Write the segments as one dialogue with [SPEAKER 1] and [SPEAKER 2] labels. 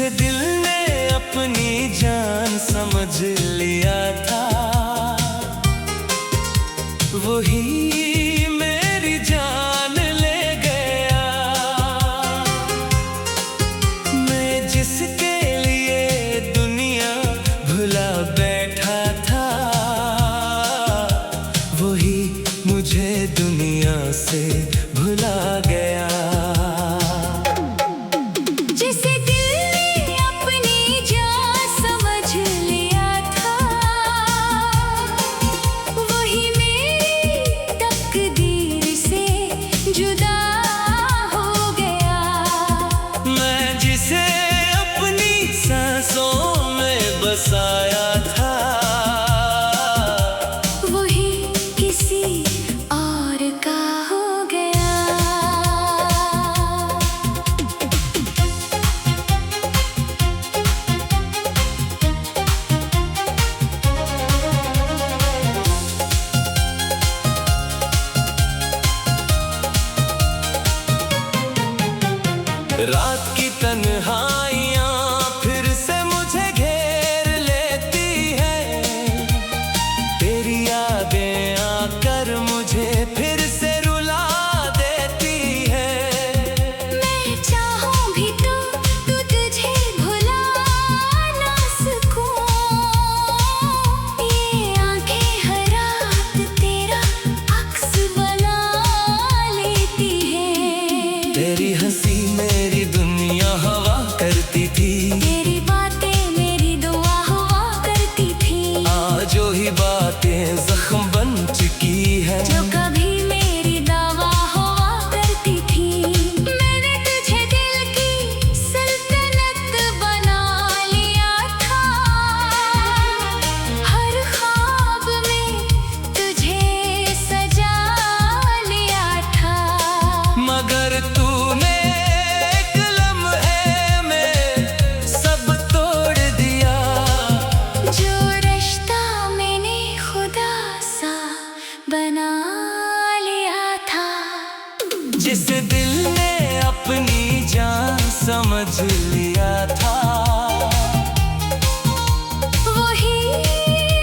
[SPEAKER 1] जिसे दिल ने अपनी जान समझ लिया था, वही मेरी जान ले गया। मैं जिसके लिए दुनिया भुला बैठा था, वही मुझे दुनिया से भुला गया।
[SPEAKER 2] जिसे दिल ने अपनी जान समझ लिया था, वही मेरी तकदीर से जुदा हो गया।
[SPEAKER 1] मैं जिसे अपनी सांसों में बसाया था,
[SPEAKER 2] वही किसी और का हो गया।
[SPEAKER 1] रात की तन्हाइयाँ फिर से मुझे घेर लेती है। तेरी यादें आकर मुझे फिर से रुला देती है।
[SPEAKER 2] मैं चाहूं भी तो तुझे भुला ना सकूं। ये आंखें हर रात तेरा अक्स बना लेती हैं।
[SPEAKER 1] तेरी हंसी मेरी दुनिया हवा करती थी,
[SPEAKER 2] तेरी बातें मेरी दुआ हुआ करती थी।
[SPEAKER 1] आज वही बातें जख्म बन चुकी है,
[SPEAKER 2] जो कभी मेरी दवा हुआ करती थी। मैंने तुझे दिल की सल्तनत बना लिया था। हर ख्वाब में तुझे सजा लिया था।
[SPEAKER 1] मगर तूने एक लम्हे में सब तोड़ दिया।
[SPEAKER 2] जो रिश्ता मैंने खुदा सा बना लिया था,
[SPEAKER 1] जिसे दिल ने अपनी जान समझ लिया था,
[SPEAKER 2] वही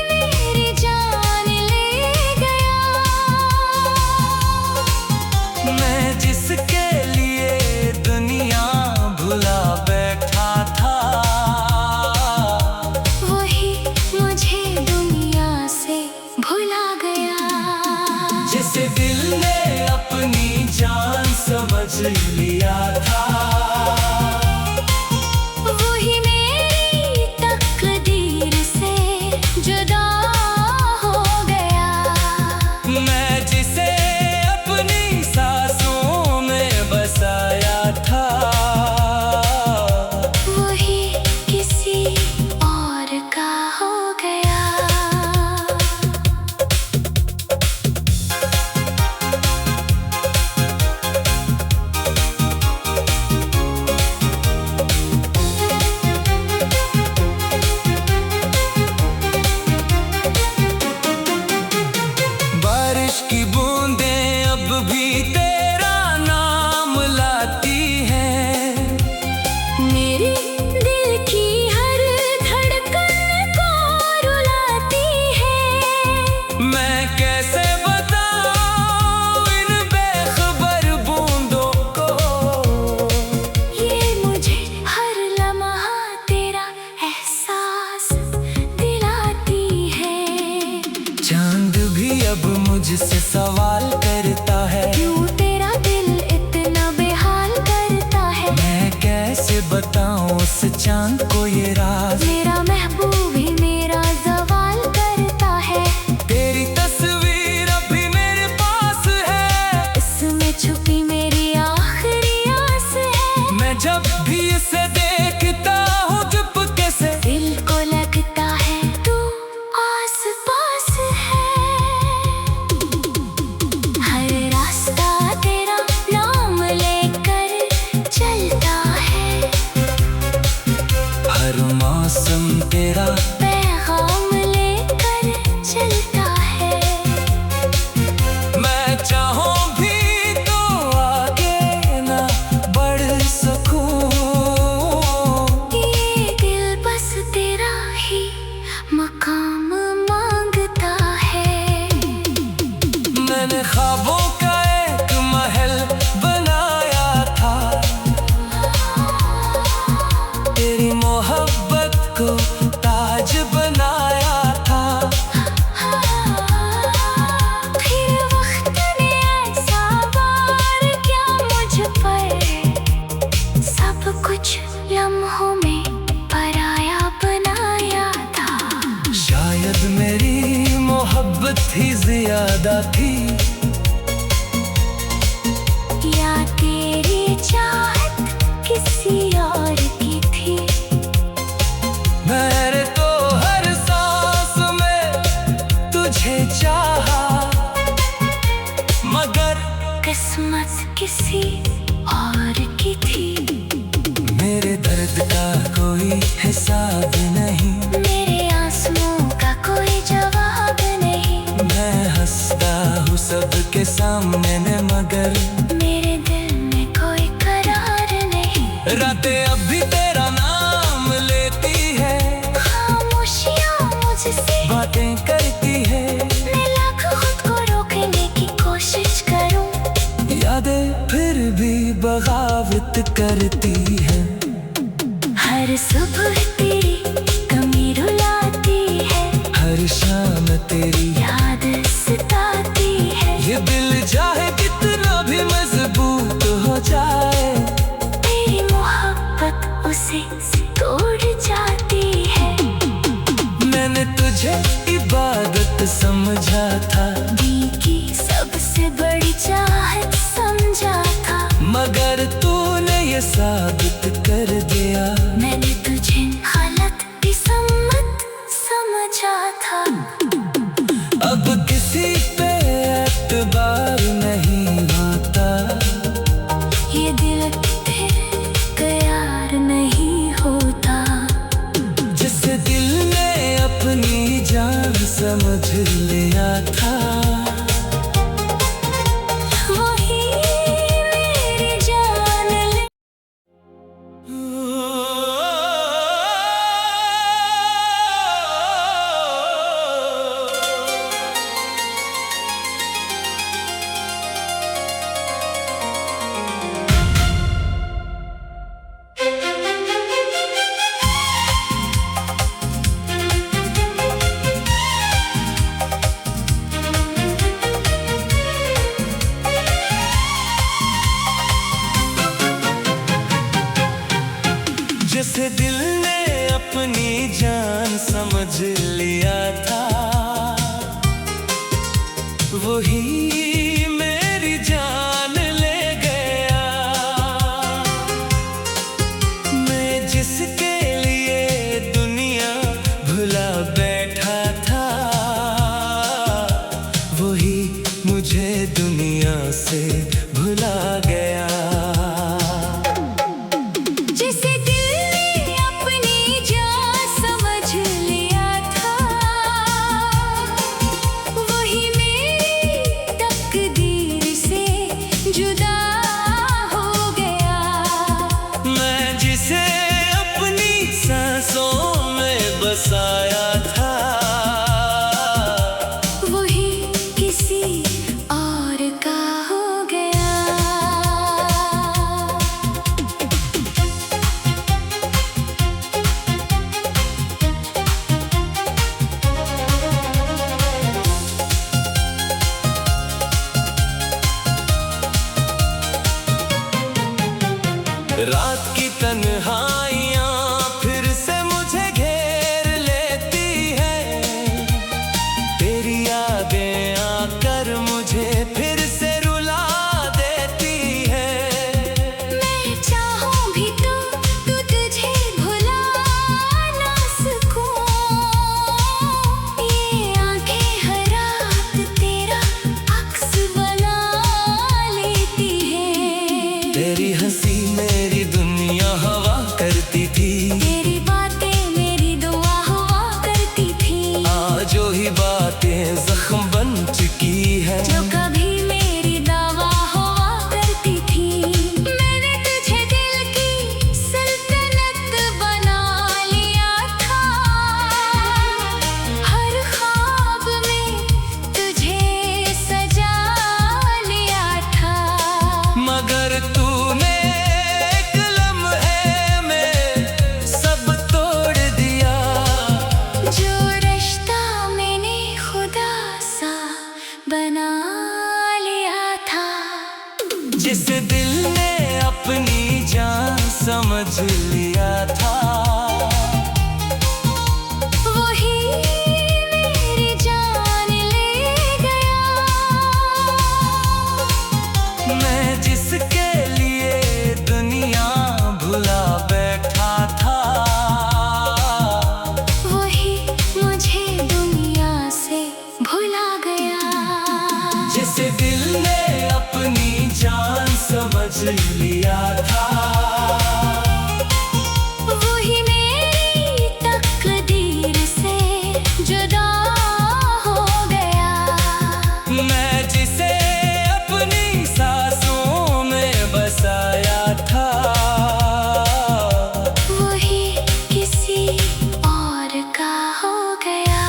[SPEAKER 2] मेरी जान ले गया।
[SPEAKER 1] मैं जिसके लिए दुनिया भुला बैठा था,
[SPEAKER 2] वही मुझे दुनिया से भुला गया।
[SPEAKER 1] जिसे दिल ने अपनी जान समझ लिया था,
[SPEAKER 2] वही मेरी तकदीर से जुदा हो गया।
[SPEAKER 1] मैं जिसे अपनी सांसों में बसाया था,
[SPEAKER 2] वही किसी और का हो गया।
[SPEAKER 1] बारिश की बूंदें अब भी तेरा नाम लाती हैं।
[SPEAKER 2] मेरे दिल की हर धड़कन को रुलाती है।
[SPEAKER 1] मैं कैसे बताऊं इन बेखबर बूंदों को,
[SPEAKER 2] ये मुझे हर लम्हा तेरा एहसास दिलाती है।
[SPEAKER 1] चांद भी अब मुझसे सवाल करता है,
[SPEAKER 2] क्यों तेरा दिल इतना बेहाल करता है।
[SPEAKER 1] मैं कैसे बताऊं उस चांद को ये राज।
[SPEAKER 2] मेरा महबूब ही मेरा सवाल करता है।
[SPEAKER 1] तेरी तस्वीर अभी मेरे पास है,
[SPEAKER 2] इसमें छुपी मेरी आखिरी आस है।
[SPEAKER 1] मैं जब भी इसे देखता हूँ चुपके से,
[SPEAKER 2] दिल को लगता है तू आस पास है। हर रास्ता तेरा नाम लेकर चलता है।
[SPEAKER 1] हर मौसम तेरा
[SPEAKER 2] पैगाम लेकर चलता है।
[SPEAKER 1] मैं चाहूं भी तो आगे ना बढ़ सकूं। ही ज्यादा थी,
[SPEAKER 2] या तेरी चाहत किसी और की थी।
[SPEAKER 1] मैंने तो हर सांस में तुझे चाहा, मगर
[SPEAKER 2] किस्मत किसी और की थी।
[SPEAKER 1] मेरे दर्द का कोई हिसाब नहीं,
[SPEAKER 2] मेरे आंसुओं का कोई जवाब नहीं।
[SPEAKER 1] मैं हंसता हूँ सबके सामने में, मगर
[SPEAKER 2] मेरे दिल में कोई करार नहीं।
[SPEAKER 1] रातें अब भी तेरा नाम लेती है,
[SPEAKER 2] खामोशियाँ मुझसे
[SPEAKER 1] बातें करती है।
[SPEAKER 2] मैं लाख खुद को रोकने की कोशिश करूं,
[SPEAKER 1] यादें फिर भी बगावत करती है।
[SPEAKER 2] हर सुबह तेरी कमी रुलाती है,
[SPEAKER 1] हर शाम तेरी
[SPEAKER 2] याद सताती है।
[SPEAKER 1] ये दिल चाहे कितना भी मजबूत हो जाए,
[SPEAKER 2] तेरी मोहब्बत उसे तोड़ जाती है।
[SPEAKER 1] मैंने तुझे इबादत समझा था,
[SPEAKER 2] दिल की सबसे बड़ी चाहत समझा था,
[SPEAKER 1] मगर तूने ये साबित कर दिया।
[SPEAKER 2] मैंने तुझे गलत भी सम्मत समझा था।
[SPEAKER 1] अब किसी पे एतबार नहीं होता,
[SPEAKER 2] ये दिल फिर तैयार नहीं होता।
[SPEAKER 1] जिस दिल ने अपनी जान समझ लिया था,
[SPEAKER 2] वही मेरी जान ले।
[SPEAKER 1] जिस दिल ने अपनी जान समझ लिया था, वही मेरी जान ले गया। मैं जिसके लिए दुनिया भुला बैठा था, वही मुझे दुनिया से भुला गया।
[SPEAKER 2] जिसे दिल ने अपनी जान समझ लिया था, वही मेरी तकदीर से जुदा हो गया।
[SPEAKER 1] मैं जिसे अपनी सांसों में बसाया था,
[SPEAKER 2] वही किसी और का हो गया।
[SPEAKER 1] रात की तन्हाइयाँ फिर से मुझे घेर लेती है, तेरी यादें आकर मुझे फिर से रुला देती है।
[SPEAKER 2] मैं चाहूं भी तो तुझे भुला ना सकूं, ये आंखें हर रात तेरा अक्स बना लेती हैं।
[SPEAKER 1] तेरी हंसी मेरी दुनिया हवा करती थी,
[SPEAKER 2] तेरी बातें मेरी दुआ हुआ करती थी।
[SPEAKER 1] आज जो ही बातें जख्म बन चुकी है,
[SPEAKER 2] जो कभी मेरी दवा हुआ करती थी। मैंने तुझे दिल की सल्तनत बना लिया था, हर ख्वाब में तुझे सजा लिया था।
[SPEAKER 1] मगर तूने एक लम्हे में सब तोड़ दिया।
[SPEAKER 2] जो रिश्ता मैंने खुदा सा बना लिया था,
[SPEAKER 1] जिस दिल ने अपनी जान समझ लिया था,
[SPEAKER 2] वही मेरी जान ले
[SPEAKER 1] लिया था।
[SPEAKER 2] वही मेरी तकदीर से जुदा हो गया।
[SPEAKER 1] मैं जिसे अपनी सांसों में बसाया था,
[SPEAKER 2] वही किसी और का हो गया।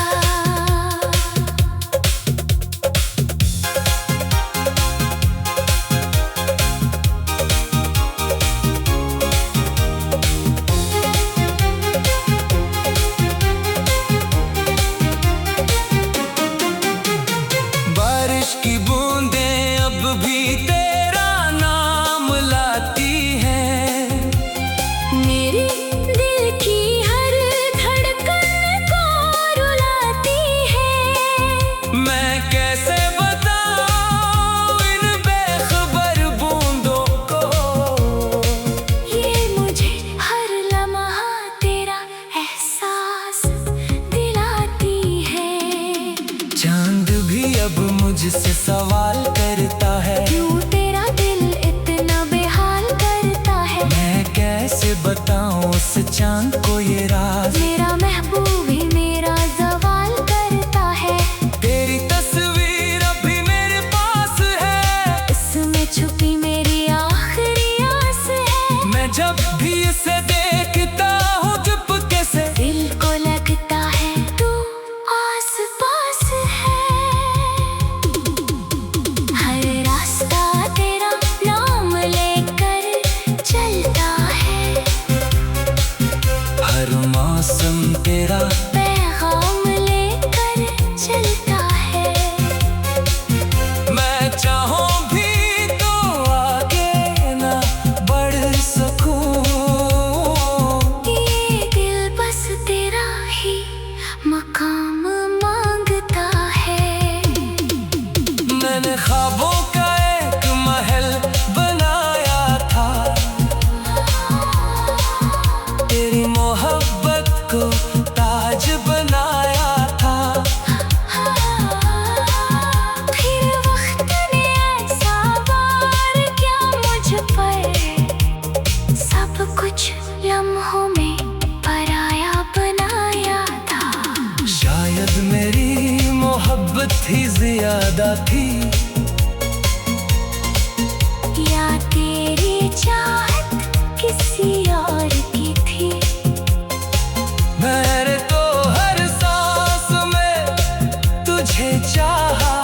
[SPEAKER 1] बारिश की बूंदें अब भी तेरा नाम लाती हैं।
[SPEAKER 2] मेरे दिल की हर धड़कन को रुलाती है।
[SPEAKER 1] मैं कैसे बताऊं इन बेखबर बूंदों को,
[SPEAKER 2] ये मुझे हर लम्हा तेरा एहसास दिलाती है।
[SPEAKER 1] चांद भी अब मुझसे सवाल करता है,
[SPEAKER 2] क्यों तेरा दिल इतना बेहाल करता है।
[SPEAKER 1] मैं कैसे बताऊं उस चांद को ये राज।
[SPEAKER 2] मेरा महबूब ही मेरा सवाल करता है।
[SPEAKER 1] तेरी तस्वीर अभी मेरे पास है,
[SPEAKER 2] इसमें छुपी मेरी आखिरी आस है।
[SPEAKER 1] मैं जब भी इसे देखता हूँ चुपके से,
[SPEAKER 2] दिल को लगता है तू आस पास है। हर रास्ता तेरा नाम लेकर चलता है।
[SPEAKER 1] हर मौसम तेरा
[SPEAKER 2] पैगाम लेकर चलता है।
[SPEAKER 1] मैं चाहूं भी तो आगे ना बढ़ सकूं।
[SPEAKER 2] ये दिल बस तेरा ही मकाम मांगता है।
[SPEAKER 1] मैंने ख्वाबों का एक महल बनाया था, तेरी मोहब्बत को ताज बनाया था।
[SPEAKER 2] फिर वक्त ने ऐसा वार किया मुझ पर, सब कुछ लम्हों में पराया बनाया था।
[SPEAKER 1] शायद मेरी मोहब्बत ही ज्यादा थी,
[SPEAKER 2] या तेरी चाहत किसी और की थी।
[SPEAKER 1] मैंने तो हर सांस में तुझे चाहा,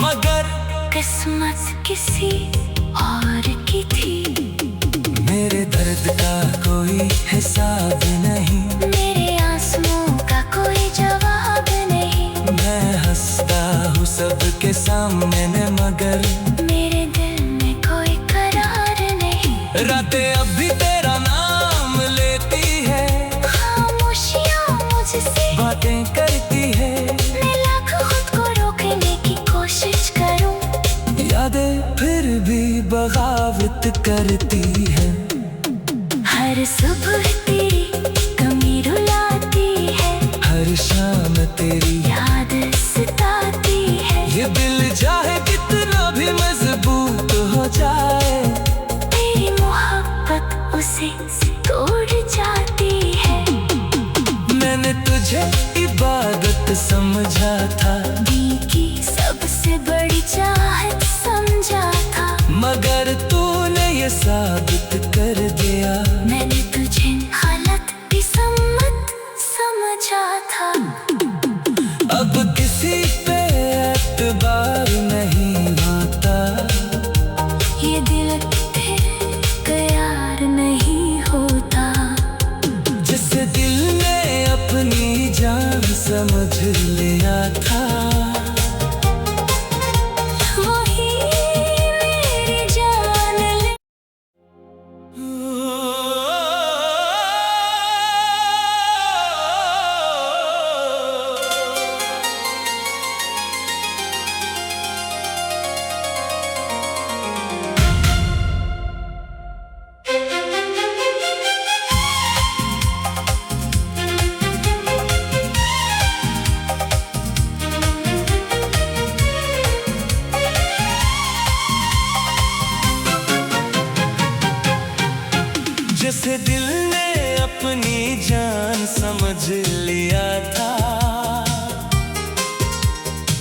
[SPEAKER 1] मगर
[SPEAKER 2] किस्मत किसी और की थी।
[SPEAKER 1] मेरे दर्द का कोई हिसाब नहीं,
[SPEAKER 2] मेरे आंसुओं का कोई जवाब नहीं।
[SPEAKER 1] मैं हंसता हूँ सबके सामने मगर
[SPEAKER 2] मेरे दिल में कोई करार नहीं।
[SPEAKER 1] रातें अब भी तेरा नाम लेती है,
[SPEAKER 2] खामोशियाँ मुझसे
[SPEAKER 1] बातें करती है।
[SPEAKER 2] मैं लाख खुद को रोकने की कोशिश करूं,
[SPEAKER 1] यादें फिर भी बगावत करती है।
[SPEAKER 2] हर सुबह तेरी कमी रुलाती है।
[SPEAKER 1] हर शाम तेरी
[SPEAKER 2] याद सताती है।
[SPEAKER 1] ये दिल चाहे कितना भी मजबूत हो जाए,
[SPEAKER 2] तेरी मोहब्बत उसे तोड़ जाती है।
[SPEAKER 1] मैंने तुझे इबादत समझा था,
[SPEAKER 2] दिल की सबसे बड़ी चाहत समझा था।
[SPEAKER 1] मगर तूने ये साबित कर दिया,
[SPEAKER 2] मैंने तुझे गलत भी समझा था।
[SPEAKER 1] अब किसी पे एतबार नहीं आता।
[SPEAKER 2] ये दिल फिर कयार नहीं होता।
[SPEAKER 1] जिसे दिल ने अपनी जान समझ लिया था,
[SPEAKER 2] वही मेरी जान ले।
[SPEAKER 1] जिसे दिल ने अपनी जान समझ लिया था,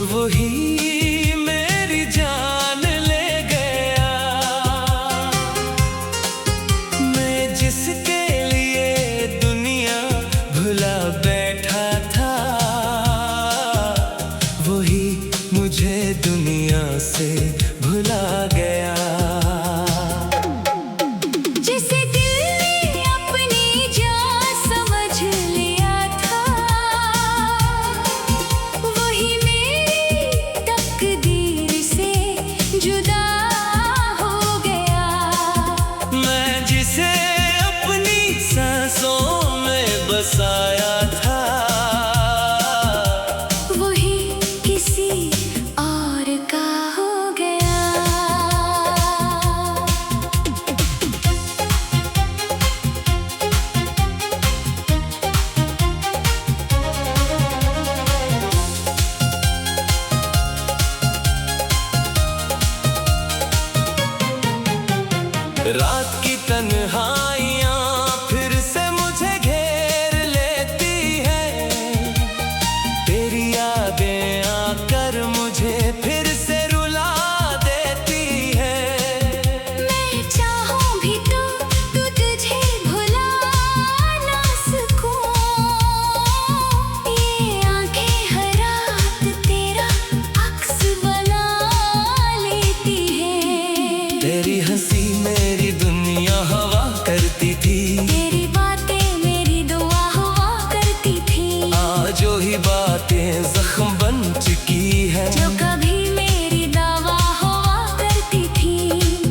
[SPEAKER 1] वही मेरी जान ले गया। मैं जिसके लिए दुनिया भुला बैठा था, वही मुझे दुनिया से भुला गया।
[SPEAKER 2] जिसे दिल ने अपनी जान समझ लिया था, वही मेरी तकदीर से जुदा हो गया।
[SPEAKER 1] मैं जिसे अपनी सांसों में बसाया था,
[SPEAKER 2] वही किसी और का हो गया।
[SPEAKER 1] रात की तन्हाइयाँ फिर से मुझे घेर लेती है। तेरी यादें आकर मुझे फिर से रुला देती है।
[SPEAKER 2] मैं चाहूं भी तो तुझे भुला ना सकूं। ये आंखें हर रात तेरा अक्स बना लेती हैं।
[SPEAKER 1] तेरी हंसी मेरी दुनिया हवा करती थी।
[SPEAKER 2] तेरी बातें मेरी दुआ हुआ करती थी।
[SPEAKER 1] जो ही बातें जख्म बन चुकी है,
[SPEAKER 2] जो कभी मेरी दवा हुआ करती थी।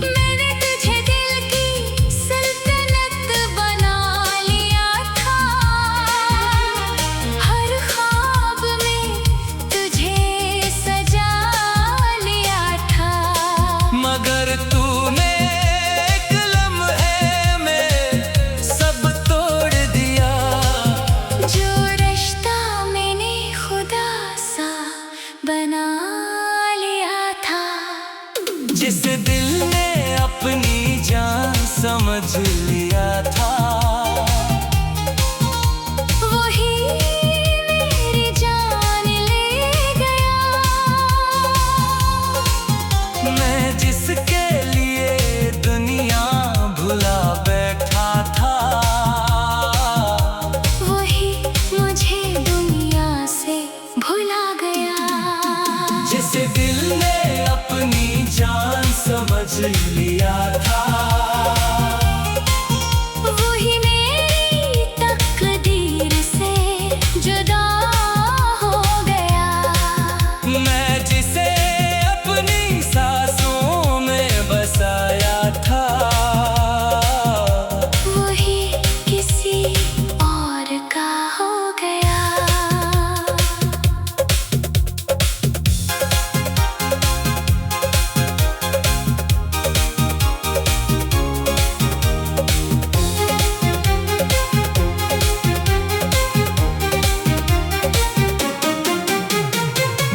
[SPEAKER 2] मैंने तुझे दिल की सल्तनत बना लिया था। हर ख्वाब में तुझे सजा लिया था।
[SPEAKER 1] मगर तूने एक लम्हे में सब तोड़ दिया।
[SPEAKER 2] जो रिश्ता मैंने खुदा सा बना लिया था,
[SPEAKER 1] जिसे दिल ने अपनी जान समझ लिया था,
[SPEAKER 2] वही मेरी जान ले गया।
[SPEAKER 1] मैं जिसके लिए दुनिया भुला बैठा था,
[SPEAKER 2] वही मुझे दुनिया से भुला गया।
[SPEAKER 1] जिसे दिल ने अपनी जान समझ लिया था,
[SPEAKER 2] वही मेरी तकदीर से जुदा हो गया।
[SPEAKER 1] मैं जिसे अपनी सांसों में बसाया था,
[SPEAKER 2] वही किसी और का हो गया।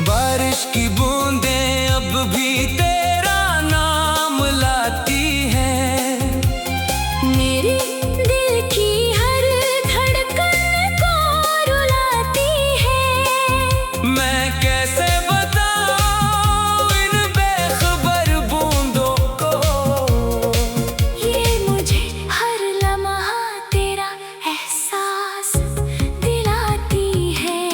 [SPEAKER 1] बारिश की बूंदें अब भी तेरा नाम लाती हैं।
[SPEAKER 2] मेरे दिल की हर धड़कन को रुलाती है।
[SPEAKER 1] मैं कैसे बताऊं इन बेखबर बूंदों को,
[SPEAKER 2] ये मुझे हर लम्हा तेरा एहसास दिलाती है।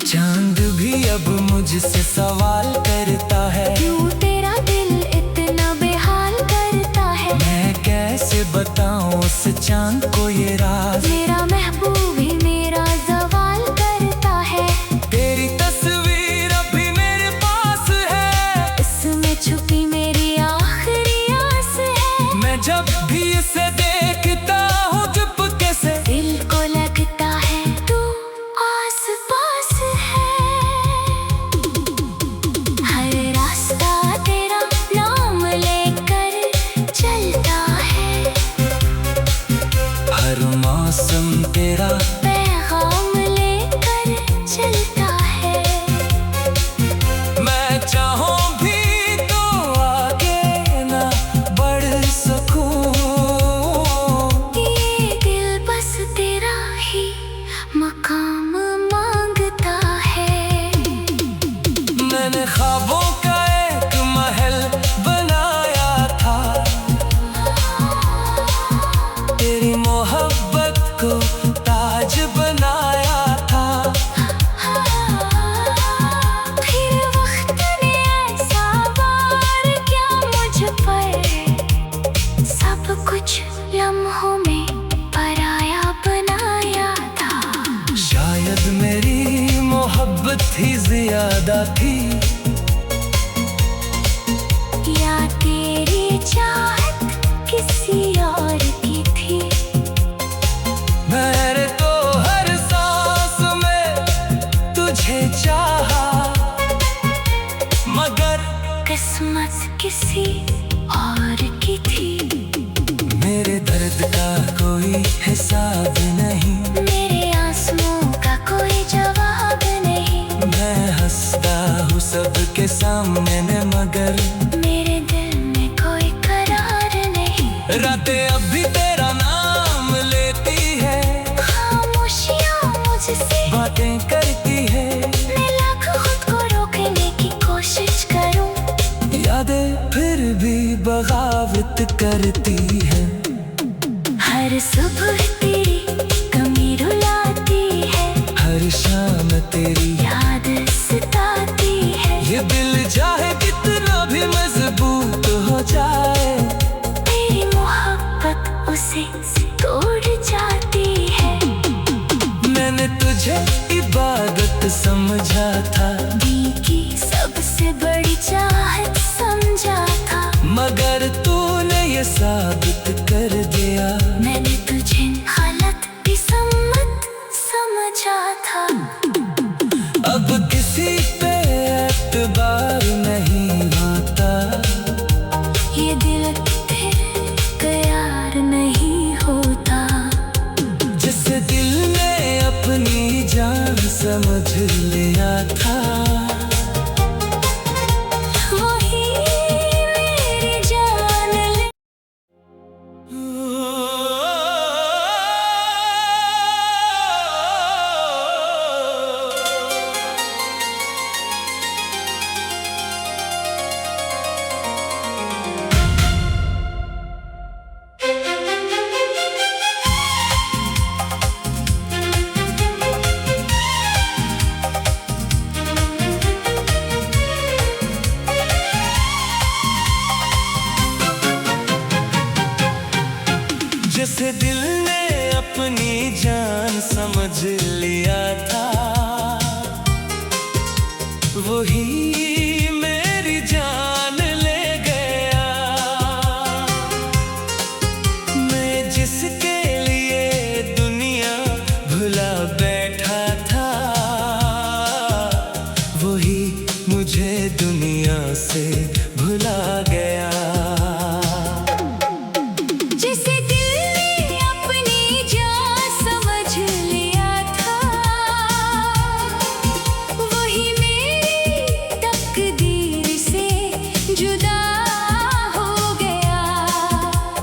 [SPEAKER 1] चांद भी अब मुझसे सवाल करता है,
[SPEAKER 2] क्यों तेरा दिल इतना बेहाल करता है।
[SPEAKER 1] मैं कैसे बताऊं उस चांद को ये राज।
[SPEAKER 2] मेरा महबूब ही मेरा सवाल करता है।
[SPEAKER 1] तेरी तस्वीर अभी मेरे पास है,
[SPEAKER 2] इसमें छुपी मेरी आखिरी आस है।
[SPEAKER 1] मैं जब भी इसे देखता हूँ चुपके से,
[SPEAKER 2] दिल को लगता है तू आस पास है। हर रास्ता तेरा नाम लेकर चलता है।
[SPEAKER 1] हर मौसम तेरा
[SPEAKER 2] पैगाम लेकर चलता है।
[SPEAKER 1] मैं चाहूं भी तो आगे ना बढ़ सकूं।
[SPEAKER 2] लम्हों में पराया बनाया था।
[SPEAKER 1] शायद मेरी मोहब्बत ही ज्यादा थी,
[SPEAKER 2] या तेरी चाहत किसी और की थी।
[SPEAKER 1] मैंने तो हर सांस में तुझे चाहा, मगर
[SPEAKER 2] किस्मत किसी और की थी।
[SPEAKER 1] मेरे दर्द का कोई हिसाब नहीं,
[SPEAKER 2] मेरे आंसुओं का कोई जवाब नहीं।
[SPEAKER 1] मैं हंसता हूँ सबके सामने मगर
[SPEAKER 2] मेरे दिल में कोई करार नहीं।
[SPEAKER 1] रातें अब भी तेरा नाम लेती है,
[SPEAKER 2] खामोशियाँ मुझसे
[SPEAKER 1] बातें करती है।
[SPEAKER 2] मैं लाख खुद को रोकने की कोशिश करूं,
[SPEAKER 1] यादें फिर भी बगावत करती है।
[SPEAKER 2] हर सुबह तेरी कमी रुलाती है,
[SPEAKER 1] हर शाम तेरी
[SPEAKER 2] याद सताती है।
[SPEAKER 1] ये दिल चाहे कितना भी मजबूत हो जाए,
[SPEAKER 2] तेरी मोहब्बत उसे तोड़ जाती है।
[SPEAKER 1] मैंने तुझे इबादत समझा था,
[SPEAKER 2] दिल की सबसे बड़ी चाहत समझा था।
[SPEAKER 1] मगर तूने ये साबित कर दिया,
[SPEAKER 2] मैंने तुझे गलत भी समझा था।
[SPEAKER 1] अब किसी पे एतबार नहीं होता।
[SPEAKER 2] ये दिल तैयार नहीं होता।
[SPEAKER 1] जिस दिल ने अपनी जान समझ लिया था,
[SPEAKER 2] वही मेरी जान ले।
[SPEAKER 1] जैसे दिल ने अपनी जान समझ लिया था, वही मेरी जान ले गया। मैं जिसके लिए दुनिया भुला बैठा था, वही मुझे दुनिया से भुला गया।
[SPEAKER 2] जिसे दिल ने अपनी जान समझ लिया था, वही मेरी तकदीर से जुदा हो गया।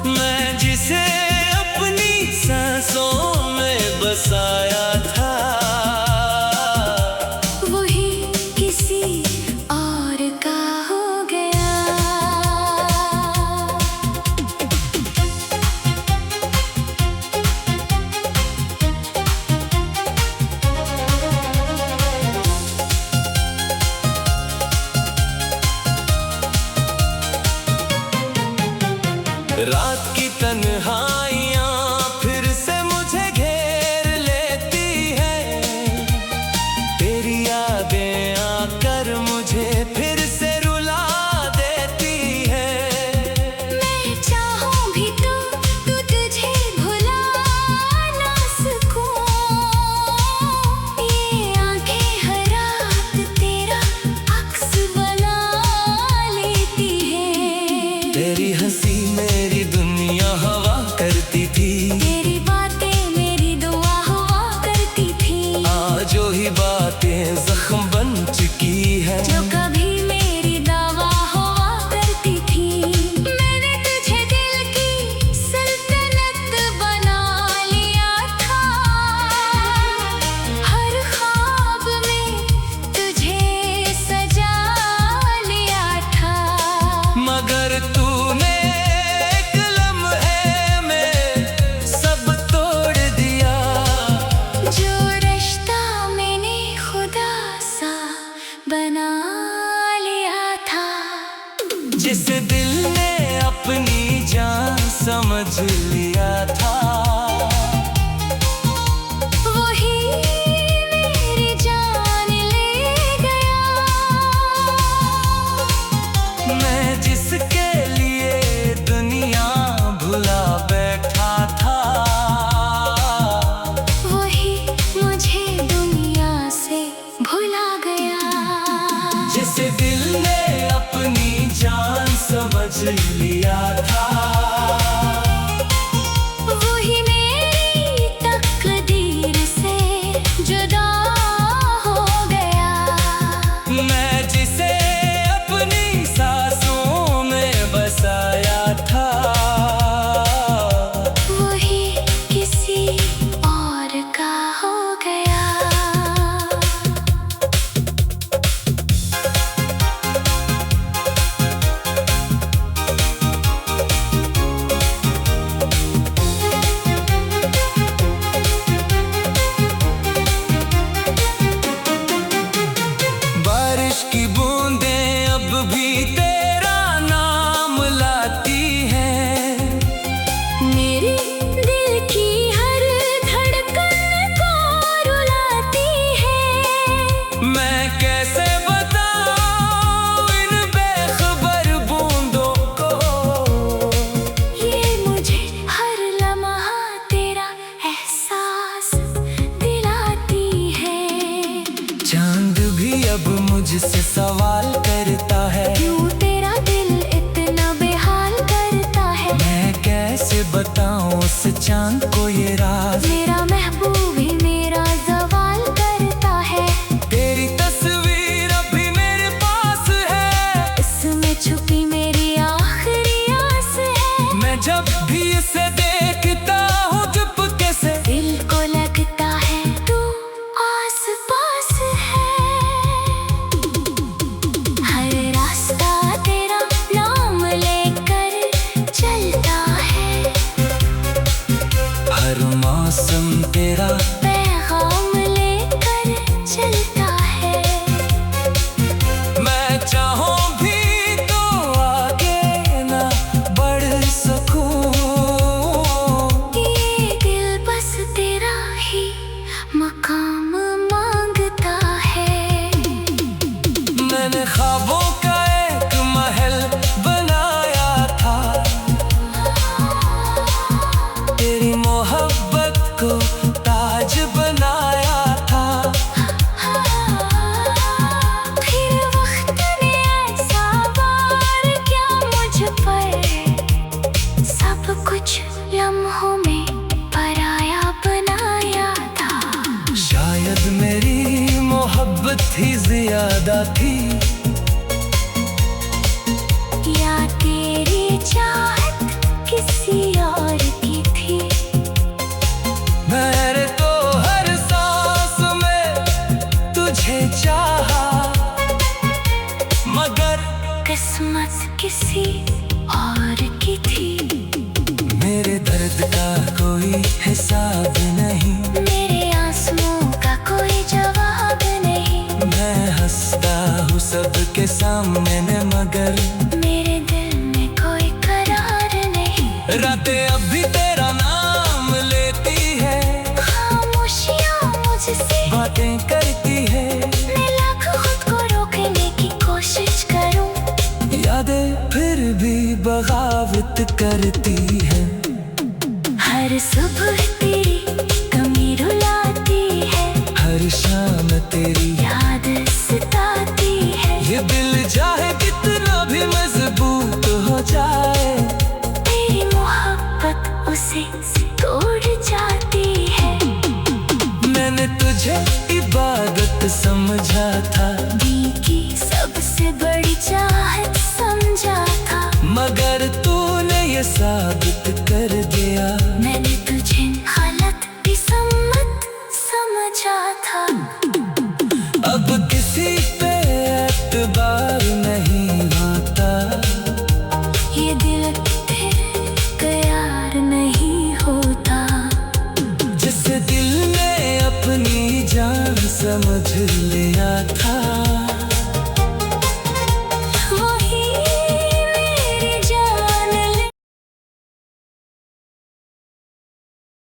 [SPEAKER 1] मैं जिसे अपनी लिया था।
[SPEAKER 2] वही मेरी जान ले गया।
[SPEAKER 1] मैं जिसके लिए दुनिया भुला बैठा था,
[SPEAKER 2] वही मुझे दुनिया से भुला गया।
[SPEAKER 1] जिसे दिल ने अपनी जान समझ लिया था,
[SPEAKER 2] वही मेरी तकदीर से जुदा हो गया।
[SPEAKER 1] मैं जिसे अपनी सांसों में बसाया था,
[SPEAKER 2] वही किसी और का हो गया।
[SPEAKER 1] बारिश की बूंदें अब भी तेरा नाम लाती हैं।
[SPEAKER 2] मेरे दिल की हर धड़कन को रुलाती है।
[SPEAKER 1] मैं कैसे बताऊं इन बेखबर बूंदों को,
[SPEAKER 2] ये मुझे हर लम्हा तेरा एहसास दिलाती है।
[SPEAKER 1] चांद भी अब मुझसे सवाल करता है,
[SPEAKER 2] क्यों तेरा दिल इतना बेहाल करता है।
[SPEAKER 1] मैं कैसे बताऊं उस चांद को ये राज।
[SPEAKER 2] मेरा महबूब ही मेरा सवाल करता है।
[SPEAKER 1] तेरी तस्वीर अभी मेरे पास है,
[SPEAKER 2] इसमें छुपी मेरी आखिरी आस है।
[SPEAKER 1] मैं जब भी इसे देखता हूँ चुपके से,
[SPEAKER 2] दिल को लगता है तू आस पास है। हर रास्ता तेरा नाम लेकर चलता है।
[SPEAKER 1] हर मौसम तेरा
[SPEAKER 2] पैगाम लेकर चलता है।
[SPEAKER 1] मैं चाहूं भी तो आगे ना बढ़ सकूं।
[SPEAKER 2] ये दिल बस तेरा ही मकाम मांगता है।
[SPEAKER 1] मैंने ख्वाबों का एक महल बनाया था, तेरी मोहब्बत को ताज बनाया था।
[SPEAKER 2] फिर वक्त ने ऐसा वार किया मुझ पर, सब कुछ लम्हों में पराया बनाया था।
[SPEAKER 1] शायद मेरी मोहब्बत ही ज्यादा थी,
[SPEAKER 2] या तेरी चाहत किसी और की थी।
[SPEAKER 1] मैंने तो हर सांस में तुझे चाहा, मगर
[SPEAKER 2] किस्मत किसी और की थी।
[SPEAKER 1] मेरे दर्द का कोई हिसाब नहीं,
[SPEAKER 2] मेरे आंसुओं का कोई जवाब नहीं।
[SPEAKER 1] मैं हंसता हूँ सबके सामने मगर
[SPEAKER 2] मेरे दिल में कोई करार नहीं।
[SPEAKER 1] रातें अब भी तेरा नाम लेती है,
[SPEAKER 2] खामोशियाँ मुझसे
[SPEAKER 1] बातें करती है।
[SPEAKER 2] मैं लाख खुद को रोकने की कोशिश करूं,
[SPEAKER 1] यादें फिर भी बगावत करती है।
[SPEAKER 2] हर सुबह तेरी कमी रुलाती है।
[SPEAKER 1] हर शाम तेरी